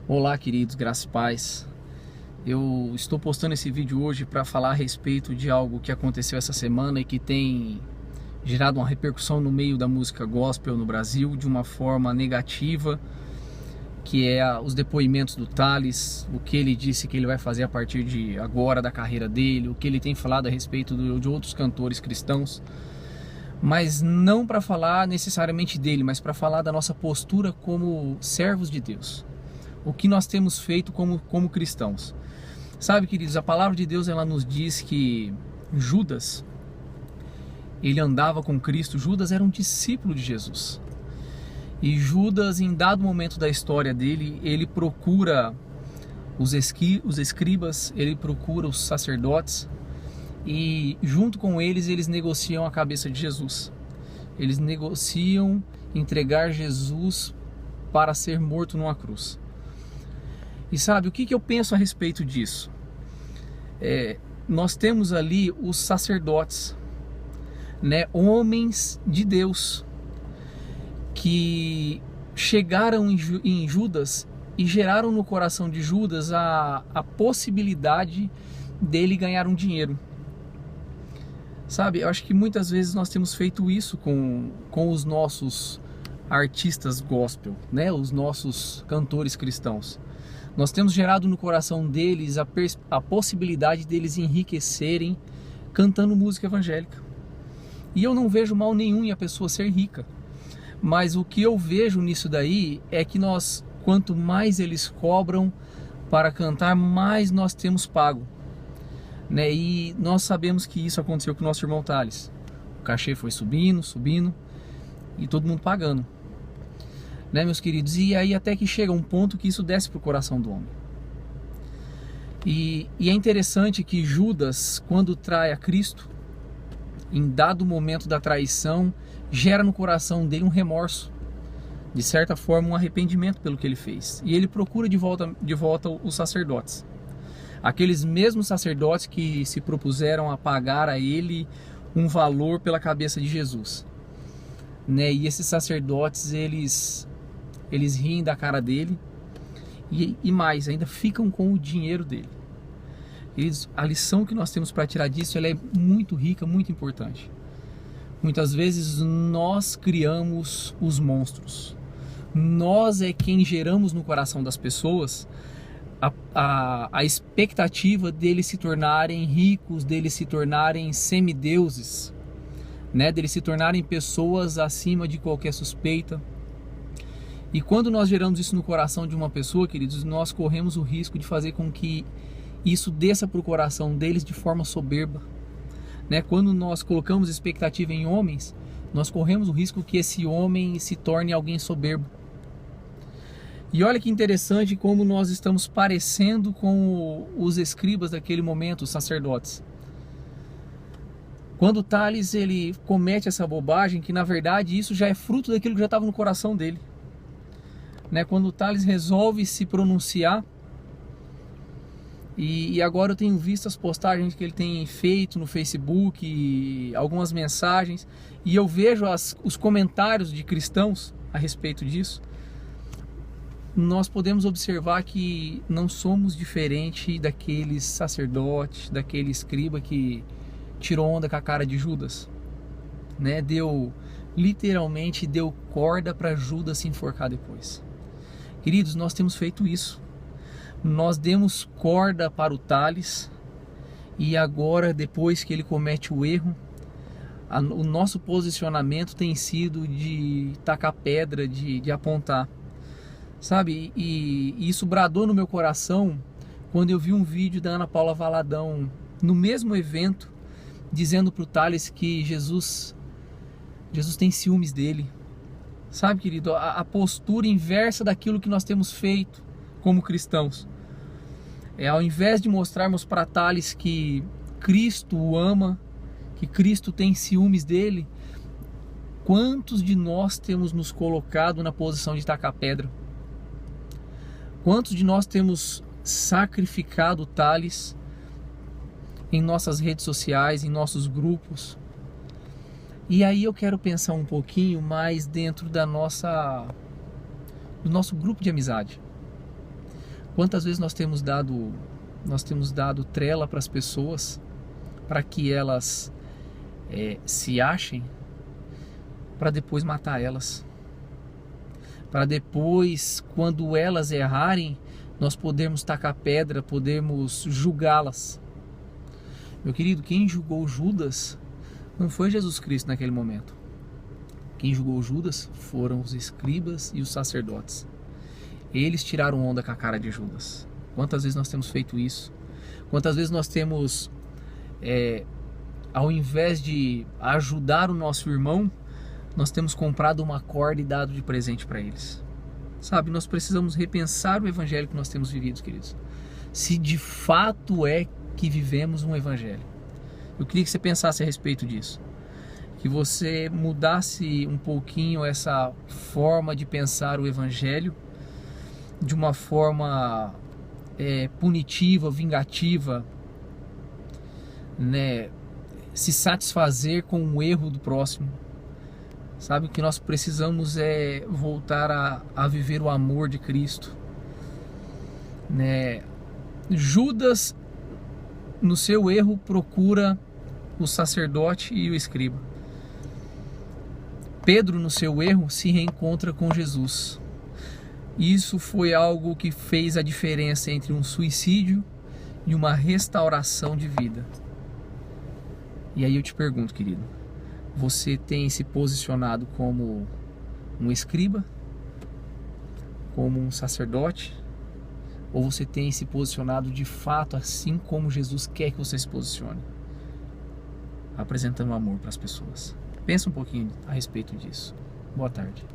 Olá, queridos, graças e paz. Eu estou postando esse vídeo hoje para falar a respeito de algo que aconteceu essa semana e que tem gerado uma repercussão no meio da música gospel no Brasil de uma forma negativa, que é os depoimentos do Thales, o que ele disse que ele vai fazer a partir de agora da carreira dele, o que ele tem falado a respeito de outros cantores cristãos, mas não para falar necessariamente dele, mas para falar da nossa postura como servos de Deus. O que nós temos feito como cristãos. Sabe, queridos, a palavra de Deus ela nos diz que Judas, ele andava com Cristo. Judas era um discípulo de Jesus. E Judas, em dado momento da história dele, ele procura os escribas, ele procura os sacerdotes e junto com eles negociam a cabeça de Jesus. Eles negociam entregar Jesus para ser morto numa cruz. E sabe, o que eu penso a respeito disso? Nós temos ali os sacerdotes, né, homens de Deus, que chegaram em Judas e geraram no coração de Judas a possibilidade dele ganhar um dinheiro. Sabe, eu acho que muitas vezes nós temos feito isso com os nossos artistas gospel, né, os nossos cantores cristãos. Nós temos gerado no coração deles a possibilidade deles enriquecerem cantando música evangélica. E eu não vejo mal nenhum em a pessoa ser rica. Mas o que eu vejo nisso daí é que quanto mais eles cobram para cantar, mais nós temos pago. Né? E nós sabemos que isso aconteceu com o nosso irmão Thales. O cachê foi subindo e todo mundo pagando. Né, meus queridos? E aí até que chega um ponto que isso desce para o coração do homem. E é interessante que Judas, quando trai a Cristo, em dado momento da traição, gera no coração dele um remorso, de certa forma um arrependimento pelo que ele fez. E ele procura de volta os sacerdotes. Aqueles mesmos sacerdotes que se propuseram a pagar a ele um valor pela cabeça de Jesus. Né? E esses sacerdotes, eles riem da cara dele e mais, ainda ficam com o dinheiro dele. A lição que nós temos para tirar disso ela é muito rica, muito importante. Muitas vezes nós criamos os monstros. Nós é quem geramos no coração das pessoas a expectativa deles se tornarem ricos, deles se tornarem semideuses, né? Deles se tornarem pessoas acima de qualquer suspeita. E quando nós geramos isso no coração de uma pessoa, queridos, nós corremos o risco de fazer com que isso desça para o coração deles de forma soberba. Né? Quando nós colocamos expectativa em homens, nós corremos o risco que esse homem se torne alguém soberbo. E olha que interessante como nós estamos parecendo com os escribas daquele momento, os sacerdotes. Quando Thales ele comete essa bobagem, que na verdade isso já é fruto daquilo que já estava no coração dele. Né, quando o Thales resolve se pronunciar, e agora eu tenho visto as postagens que ele tem feito no Facebook, algumas mensagens, e eu vejo os comentários de cristãos a respeito disso. Nós podemos observar que não somos diferente daqueles sacerdotes, daquele escriba que tirou onda com a cara de Judas, né? Literalmente deu corda para Judas se enforcar depois. Queridos, nós temos feito isso. Nós demos corda para o Thales e agora, depois que ele comete o erro, o nosso posicionamento tem sido de tacar pedra, de apontar. Sabe? E isso bradou no meu coração quando eu vi um vídeo da Ana Paula Valadão no mesmo evento, dizendo para o Thales que Jesus tem ciúmes dele. Sabe, querido, a postura inversa daquilo que nós temos feito como cristãos. Ao invés de mostrarmos para Thales que Cristo o ama, que Cristo tem ciúmes dele, quantos de nós temos nos colocado na posição de tacar pedra? Quantos de nós temos sacrificado Thales em nossas redes sociais, em nossos grupos? E aí eu quero pensar um pouquinho mais dentro do nosso grupo de amizade. Quantas vezes nós temos dado trela para as pessoas, para que elas se achem, para depois matar elas, para depois, quando elas errarem, nós podermos tacar pedra, podermos julgá-las. Meu querido, quem julgou Judas não foi Jesus Cristo naquele momento. Quem julgou Judas foram os escribas e os sacerdotes. Eles tiraram onda com a cara de Judas. Quantas vezes nós temos feito isso? Quantas vezes nós temos, ao invés de ajudar o nosso irmão, nós temos comprado uma corda e dado de presente para eles. Sabe, nós precisamos repensar o evangelho que nós temos vivido, queridos. Se de fato é que vivemos um evangelho. Eu queria que você pensasse a respeito disso. Que você mudasse um pouquinho essa forma de pensar o evangelho de uma forma punitiva, vingativa, né? Se satisfazer com o erro do próximo. Sabe, o que nós precisamos é voltar a viver o amor de Cristo, né? Judas, no seu erro, procura o sacerdote e o escriba. Pedro, no seu erro, se reencontra com Jesus. Isso foi algo que fez a diferença entre um suicídio e uma restauração de vida. E aí eu te pergunto, querido, você tem se posicionado como um escriba, como um sacerdote, ou você tem se posicionado de fato assim como Jesus quer que você se posicione, apresentando amor para as pessoas? Pensa um pouquinho a respeito disso. Boa tarde.